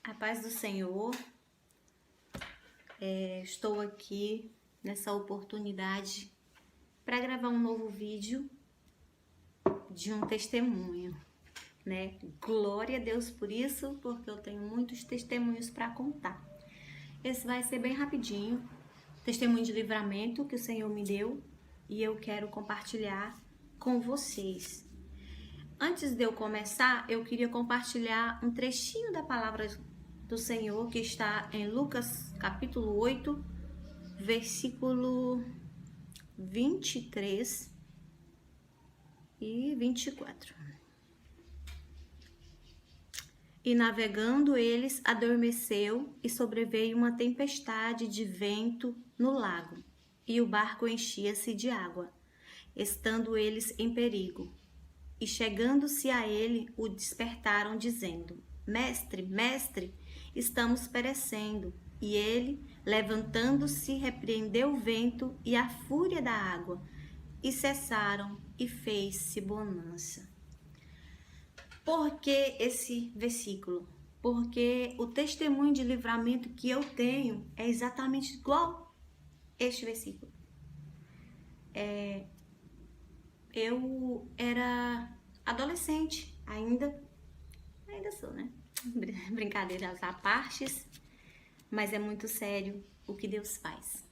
A paz do Senhor, estou aqui nessa oportunidade para gravar um novo vídeo de um testemunho, né? Glória a Deus por isso, porque eu tenho muitos testemunhos para contar. Esse vai ser bem rapidinho, testemunho de livramento que o Senhor me deu e eu quero compartilhar com vocês. Antes de eu começar, eu queria compartilhar um trechinho da palavra do Senhor que está em Lucas capítulo 8, versículo 23 e 24. E navegando eles, adormeceu e sobreveio uma tempestade de vento no lago, e o barco enchia-se de água, estando eles em perigo. E chegando-se a ele, o despertaram, dizendo: Mestre, mestre, estamos perecendo. E ele, levantando-se, repreendeu o vento e a fúria da água, e cessaram, e fez-se bonança. Por que esse versículo? Porque o testemunho de livramento que eu tenho é exatamente igual este versículo. Eu era adolescente, ainda sou, né? Brincadeiras à parte, mas é muito sério o que Deus faz.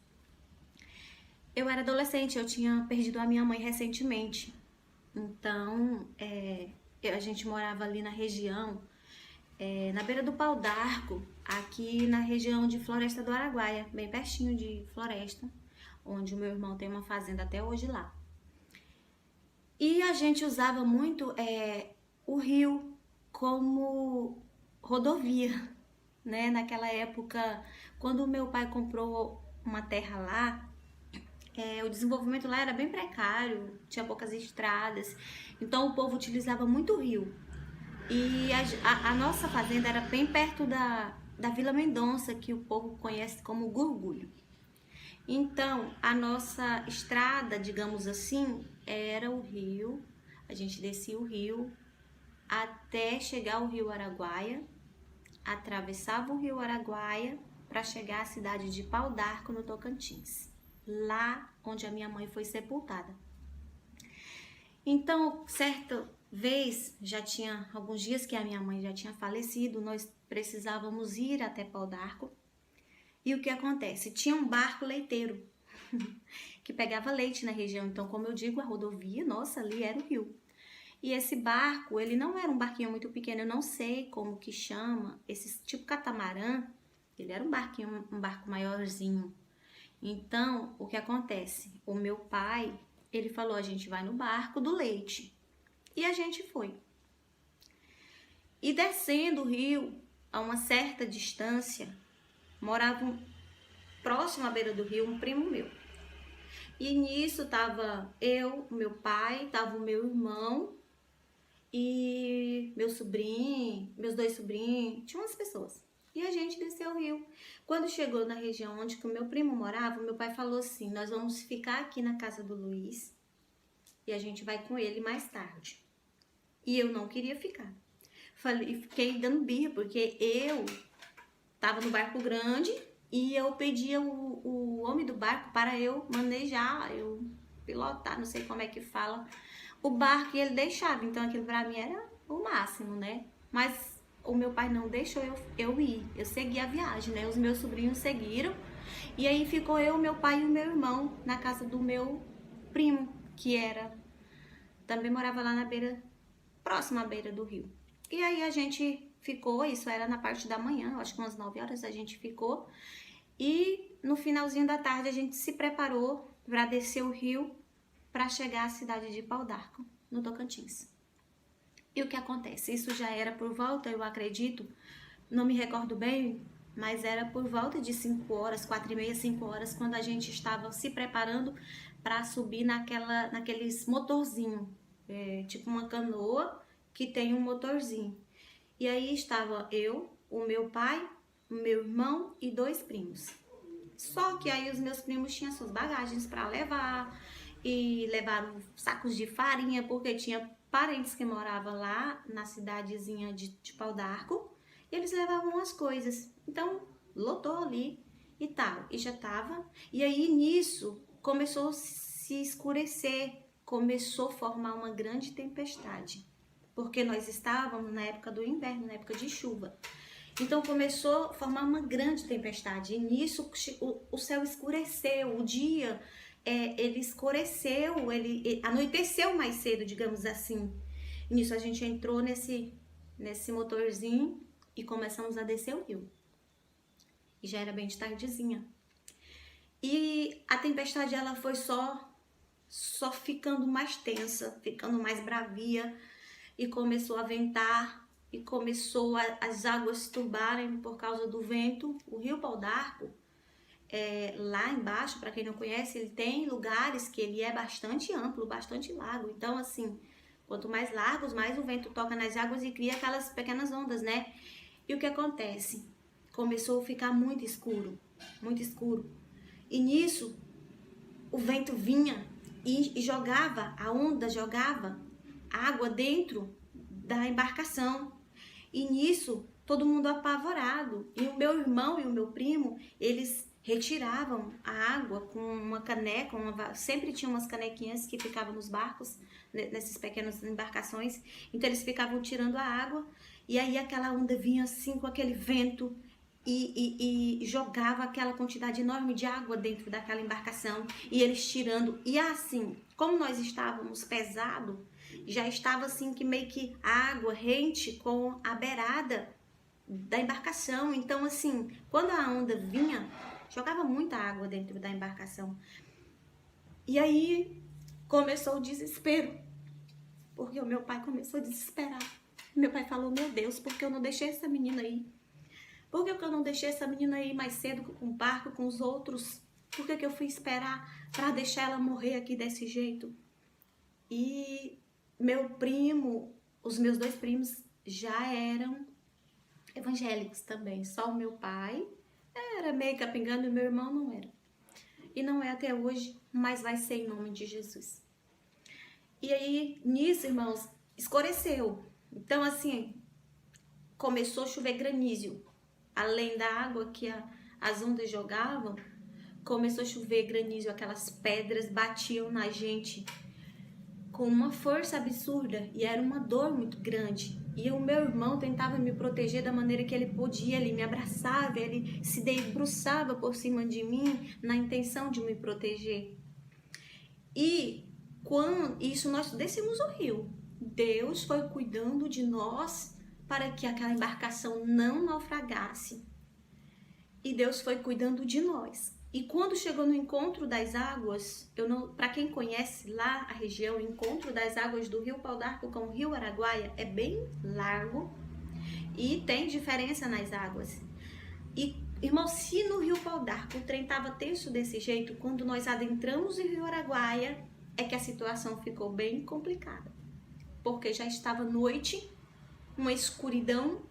Eu era adolescente, eu tinha perdido a minha mãe recentemente, então a gente morava ali na região, na beira do Pau d'Arco, aqui na região de Floresta do Araguaia, bem pertinho de Floresta, onde o meu irmão tem uma fazenda até hoje lá. E a gente usava muito o rio como rodovia, né? Naquela época, quando o meu pai comprou uma terra lá, o desenvolvimento lá era bem precário, tinha poucas estradas, então o povo utilizava muito o rio. E a nossa fazenda era bem perto da Vila Mendonça, que o povo conhece como Gurgulho. Então, a nossa estrada, digamos assim, era o rio. A gente descia o rio até chegar ao Rio Araguaia, atravessava o Rio Araguaia para chegar à cidade de Pau d'Arco, no Tocantins, lá onde a minha mãe foi sepultada. Então, certa vez, já tinha alguns dias que a minha mãe já tinha falecido, nós precisávamos ir até Pau d'Arco. E o que acontece? Tinha um barco leiteiro que pegava leite na região. Então, como eu digo, a rodovia, nossa, ali era o rio. E esse barco, ele não era um barquinho muito pequeno, eu não sei como que chama, esse tipo catamarã, ele era um barco maiorzinho. Então, o que acontece? O meu pai, ele falou, a gente vai no barco do leite. E a gente foi. E descendo o rio, a uma certa distância, morava próximo à beira do rio um primo meu. E nisso tava eu, meu pai, tava o meu irmão e meu sobrinho, meus dois sobrinhos, tinha umas pessoas. E a gente desceu o rio. Quando chegou na região onde que o meu primo morava, meu pai falou assim, nós vamos ficar aqui na casa do Luiz e a gente vai com ele mais tarde. E eu não queria ficar. Fiquei dando birra, porque eu tava no barco grande e eu pedia o homem do barco para eu manejar, eu pilotar, não sei como é que fala, o barco, e ele deixava. Então aquilo para mim era o máximo, né? Mas o meu pai não deixou eu ir, eu segui a viagem, né? Os meus sobrinhos seguiram e aí ficou eu, meu pai e o meu irmão na casa do meu primo, que também morava lá na beira, próxima à beira do rio. E aí a gente ficou, isso era na parte da manhã, acho que umas 9 horas a gente ficou. E no finalzinho da tarde a gente se preparou para descer o rio para chegar à cidade de Pau d'Arco, no Tocantins. E o que acontece? Isso já era por volta, eu acredito, não me recordo bem, mas era por volta de 5 horas, 4h30, 5 horas, quando a gente estava se preparando para subir naqueles motorzinhos, tipo uma canoa que tem um motorzinho. E aí estava eu, o meu pai, o meu irmão e 2 primos. Só que aí os meus primos tinham suas bagagens para levar e levaram sacos de farinha, porque tinha parentes que moravam lá na cidadezinha de Pau d'Arco e eles levavam as coisas. Então, lotou ali e tal, e já tava. E aí, nisso, começou a se escurecer, começou a formar uma grande tempestade, porque nós estávamos na época do inverno, na época de chuva. Então começou a formar uma grande tempestade, e nisso o céu escureceu, o dia ele escureceu, ele anoiteceu mais cedo, digamos assim. E nisso a gente entrou nesse motorzinho e começamos a descer o rio. E já era bem de tardezinha. E a tempestade ela foi só ficando mais tensa, ficando mais bravia, e começou a ventar, e começou as águas se turbarem por causa do vento. O Rio Pau d'Arco, lá embaixo, para quem não conhece, ele tem lugares que ele é bastante amplo, bastante largo. Então, assim, quanto mais largos, mais o vento toca nas águas e cria aquelas pequenas ondas, né? E o que acontece? Começou a ficar muito escuro, muito escuro. E nisso, o vento vinha e jogava, a onda jogava água dentro da embarcação. E nisso, todo mundo apavorado. E o meu irmão e o meu primo, eles retiravam a água com uma caneca, sempre tinha umas canequinhas que ficavam nos barcos, nessas pequenas embarcações. Então eles ficavam tirando a água, e aí aquela onda vinha assim com aquele vento e jogava aquela quantidade enorme de água dentro daquela embarcação, e eles tirando. E assim, como nós estávamos pesados, já estava assim que meio que a água rente com a beirada da embarcação. Então assim, quando a onda vinha, jogava muita água dentro da embarcação. E aí começou o desespero, porque o meu pai começou a desesperar. Meu pai falou: meu Deus, por que eu não deixei essa menina aí? Por que eu não deixei essa menina aí mais cedo com o barco, com os outros? Por que eu fui esperar para deixar ela morrer aqui desse jeito? E meu primo, os meus dois primos já eram evangélicos também. Só o meu pai era meio capengando e meu irmão não era. E não é até hoje, mas vai ser em nome de Jesus. E aí, nisso, irmãos, escureceu. Então, assim, começou a chover granizo. Além da água que as ondas jogavam, começou a chover granizo, aquelas pedras batiam na gente com uma força absurda, e era uma dor muito grande. E o meu irmão tentava me proteger da maneira que ele podia, ele me abraçava, ele se debruçava por cima de mim na intenção de me proteger. E quando isso, nós descemos o rio. Deus foi cuidando de nós para que aquela embarcação não naufragasse. E Deus foi cuidando de nós. E quando chegou no encontro das águas, para quem conhece lá a região, o encontro das águas do Rio Pau d'Arco com o Rio Araguaia é bem largo e tem diferença nas águas. E, irmão, se no Rio Pau d'Arco o trem estava tenso desse jeito, quando nós adentramos o Rio Araguaia, é que a situação ficou bem complicada. Porque já estava noite, uma escuridão,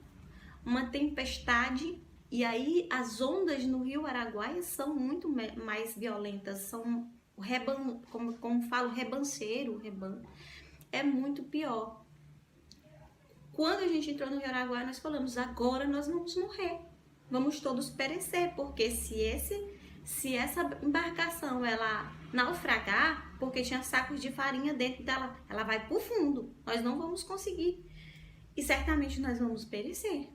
uma tempestade. E aí as ondas no Rio Araguaia são muito mais violentas, são como falo, rebanceiro, é muito pior. Quando a gente entrou no Rio Araguaia, nós falamos: agora nós vamos morrer, vamos todos perecer, porque se essa embarcação ela naufragar, porque tinha sacos de farinha dentro dela, ela vai pro fundo, nós não vamos conseguir, e certamente nós vamos perecer.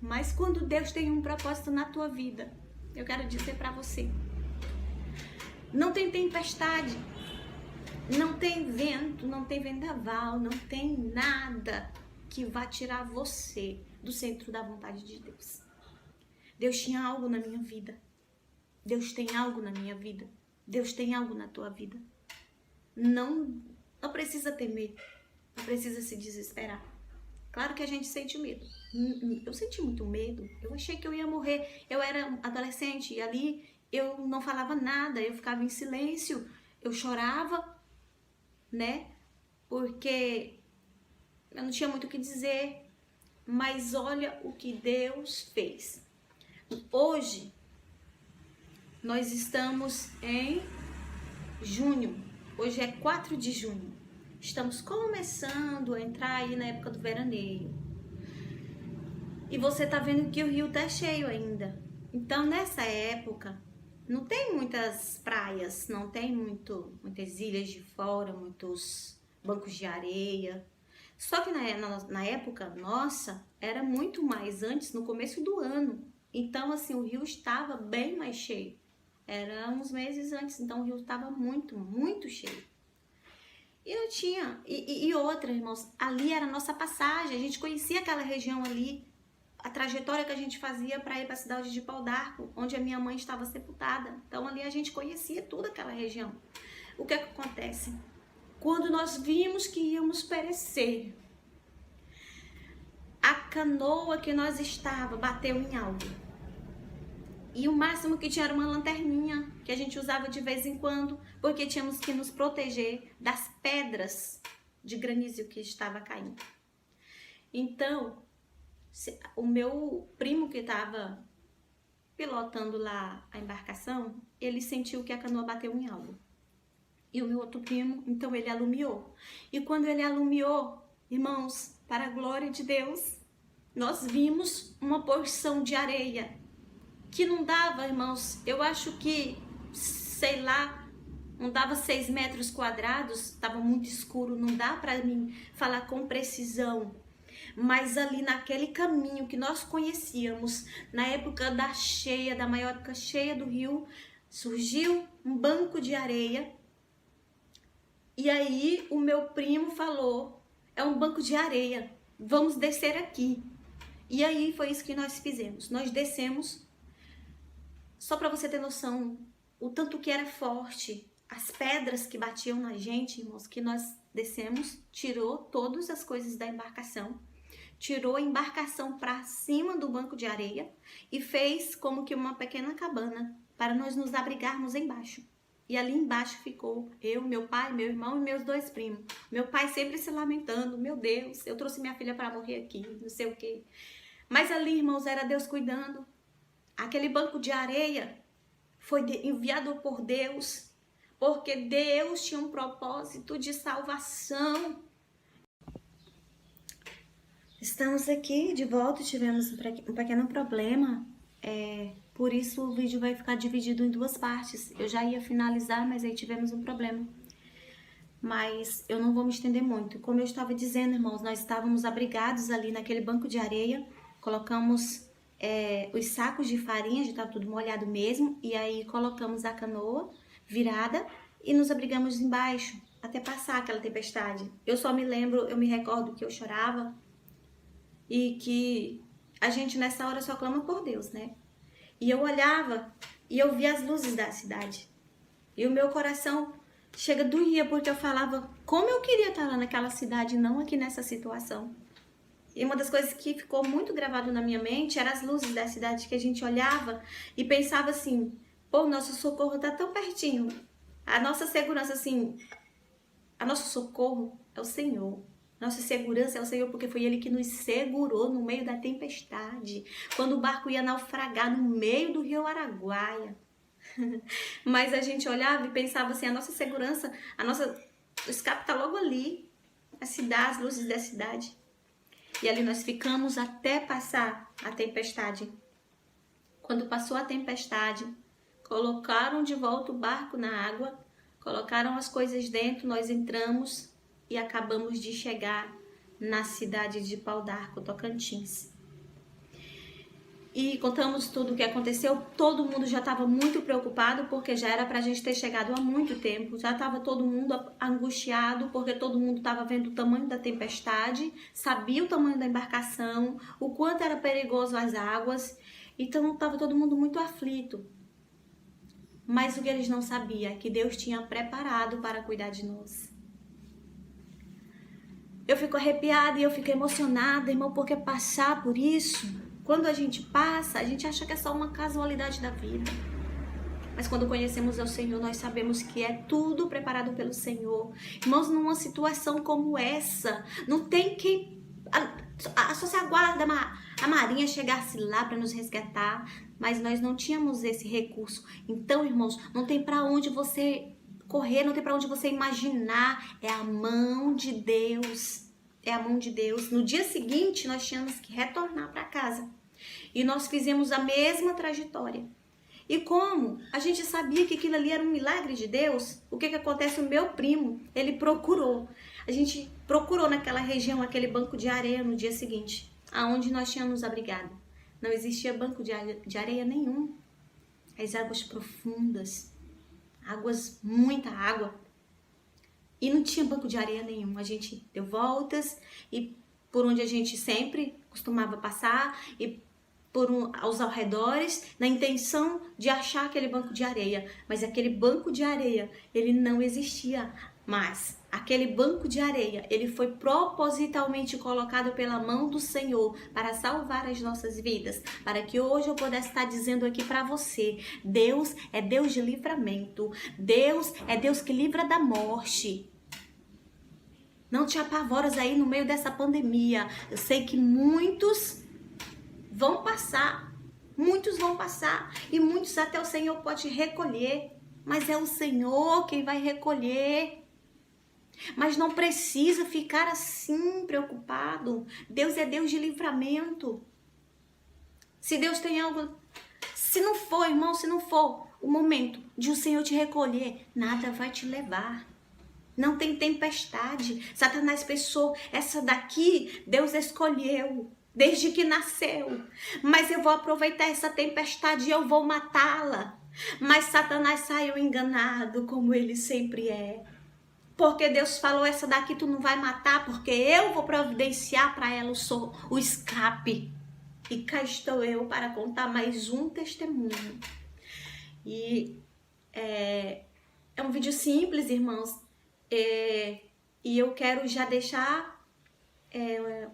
Mas quando Deus tem um propósito na tua vida, eu quero dizer para você, não tem tempestade, não tem vento, não tem vendaval, não tem nada que vá tirar você do centro da vontade de Deus. Deus tinha algo na minha vida. Deus tem algo na minha vida. Deus tem algo na tua vida. Não precisa ter medo, não precisa se desesperar. Claro que a gente sente medo. Eu senti muito medo. Eu achei que eu ia morrer. Eu era adolescente e ali eu não falava nada. Eu ficava em silêncio. Eu chorava, né? Porque eu não tinha muito o que dizer. Mas olha o que Deus fez. Hoje, nós estamos em junho. Hoje é 4 de junho. Estamos começando a entrar aí na época do veraneio. e você tá vendo que o rio tá cheio ainda. Então, nessa época, não tem muitas praias, não tem muitas ilhas de fora, muitos bancos de areia. Só que na época nossa, era muito mais antes, no começo do ano. Então, assim, o rio estava bem mais cheio. Era uns meses antes, então o rio estava muito, muito cheio. E não tinha. E outra, irmãos, ali era a nossa passagem, a gente conhecia aquela região ali, a trajetória que a gente fazia para ir para a cidade de Pau d'Arco, onde a minha mãe estava sepultada. Então ali a gente conhecia toda aquela região. O que é que acontece? Quando nós vimos que íamos perecer, a canoa que nós estava bateu em algo. E o máximo que tinha era uma lanterninha, que a gente usava de vez em quando, porque tínhamos que nos proteger das pedras de granizo que estava caindo. Então, o meu primo que estava pilotando lá a embarcação, ele sentiu que a canoa bateu em algo. E o meu outro primo, então ele alumiou. E quando ele alumiou, irmãos, para a glória de Deus, nós vimos uma porção de areia que não dava, irmãos, eu acho que, sei lá, não dava 6 metros quadrados, estava muito escuro, não dá para mim falar com precisão. Mas ali naquele caminho que nós conhecíamos, na época da cheia, da maior época cheia do rio, surgiu um banco de areia. E aí o meu primo falou, é um banco de areia, vamos descer aqui. E aí foi isso que nós fizemos, nós descemos. Só para você ter noção, o tanto que era forte, as pedras que batiam na gente, irmãos, que nós descemos, tirou todas as coisas da embarcação, tirou a embarcação para cima do banco de areia e fez como que uma pequena cabana para nós nos abrigarmos embaixo. E ali embaixo ficou eu, meu pai, meu irmão e meus 2 primos. Meu pai sempre se lamentando, meu Deus, eu trouxe minha filha para morrer aqui, não sei o quê. Mas ali, irmãos, era Deus cuidando. Aquele banco de areia foi enviado por Deus, porque Deus tinha um propósito de salvação. Estamos aqui de volta, tivemos um pequeno problema, por isso o vídeo vai ficar dividido em 2 partes. Eu já ia finalizar, mas aí tivemos um problema. Mas eu não vou me estender muito. Como eu estava dizendo, irmãos, nós estávamos abrigados ali naquele banco de areia, colocamos os sacos de farinha, já estava tudo molhado mesmo, e aí colocamos a canoa virada e nos abrigamos embaixo, até passar aquela tempestade. Eu só me lembro, eu me recordo que eu chorava e que a gente nessa hora só clama por Deus, né? E eu olhava e eu via as luzes da cidade. E o meu coração doía porque eu falava como eu queria estar lá naquela cidade e não aqui nessa situação. E uma das coisas que ficou muito gravado na minha mente eram as luzes da cidade, que a gente olhava e pensava assim, pô, nosso socorro tá tão pertinho. A nossa segurança, assim, a nosso socorro é o Senhor. Nossa segurança é o Senhor, porque foi Ele que nos segurou no meio da tempestade, quando o barco ia naufragar no meio do rio Araguaia. Mas a gente olhava e pensava assim, a nossa segurança, o escape tá logo ali, a cidade, as luzes da cidade. E ali nós ficamos até passar a tempestade. Quando passou a tempestade, colocaram de volta o barco na água, colocaram as coisas dentro, nós entramos e acabamos de chegar na cidade de Pau d'Arco, Tocantins. E contamos tudo o que aconteceu, todo mundo já estava muito preocupado, porque já era para a gente ter chegado há muito tempo, já estava todo mundo angustiado, porque todo mundo estava vendo o tamanho da tempestade, sabia o tamanho da embarcação, o quanto era perigoso as águas, então estava todo mundo muito aflito. Mas o que eles não sabiam é que Deus tinha preparado para cuidar de nós. Eu fico arrepiada e eu fico emocionada, irmão, porque passar por isso... Quando a gente passa, a gente acha que é só uma casualidade da vida. Mas quando conhecemos ao Senhor, nós sabemos que é tudo preparado pelo Senhor. Irmãos, numa situação como essa, não tem quem... Só se aguarda a Marinha chegasse lá para nos resgatar. Mas nós não tínhamos esse recurso. Então, irmãos, não tem para onde você correr, não tem para onde você imaginar. É a mão de Deus. é a mão de Deus. No dia seguinte, nós tínhamos que retornar para casa. E nós fizemos a mesma trajetória. E como a gente sabia que aquilo ali era um milagre de Deus, o que acontece? O meu primo, ele procurou. A gente procurou naquela região aquele banco de areia no dia seguinte, aonde nós tínhamos abrigado. Não existia banco de areia nenhum. As águas profundas, muita água. E não tinha banco de areia nenhum. A gente deu voltas e por onde a gente sempre costumava passar e aos arredores, na intenção de achar aquele banco de areia. Mas aquele banco de areia, ele não existia mais. Aquele banco de areia, ele foi propositalmente colocado pela mão do Senhor para salvar as nossas vidas. Para que hoje eu pudesse estar dizendo aqui para você, Deus é Deus de livramento. Deus é Deus que livra da morte. Não te apavoras aí no meio dessa pandemia. Eu sei que muitos vão passar e muitos até o Senhor pode recolher, mas é o Senhor quem vai recolher. Mas não precisa ficar assim preocupado. Deus é Deus de livramento. Se Deus tem algo, se não for, irmão, se não for o momento de o Senhor te recolher, nada vai te levar. Não tem tempestade. Satanás pensou, essa daqui Deus escolheu desde que nasceu, mas eu vou aproveitar essa tempestade e eu vou matá-la. Mas Satanás saiu enganado, como ele sempre é. Porque Deus falou, essa daqui tu não vai matar, porque eu vou providenciar para ela o escape. E cá estou eu para contar mais um testemunho. E é um vídeo simples, irmãos. E eu quero já deixar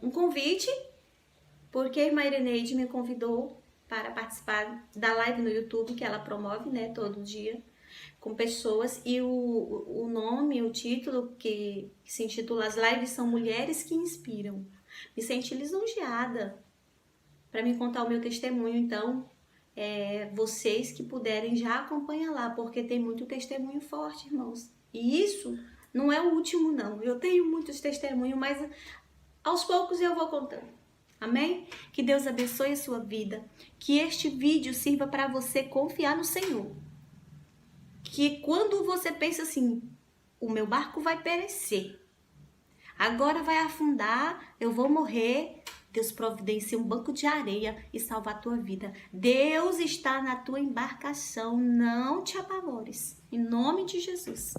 um convite, porque a irmã Ireneide me convidou para participar da live no YouTube, que ela promove, né, todo dia, com pessoas. E o nome, o título que se intitula As Lives São Mulheres que Inspiram. Me senti lisonjeada para me contar o meu testemunho. Então, vocês que puderem já acompanham lá, porque tem muito testemunho forte, irmãos. E isso não é o último, não. Eu tenho muitos testemunhos, mas aos poucos eu vou contando. Amém? Que Deus abençoe a sua vida. Que este vídeo sirva para você confiar no Senhor. Que quando você pensa assim, o meu barco vai perecer, agora vai afundar, eu vou morrer, Deus providencia um banco de areia e salva a tua vida. Deus está na tua embarcação, não te apavores. Em nome de Jesus.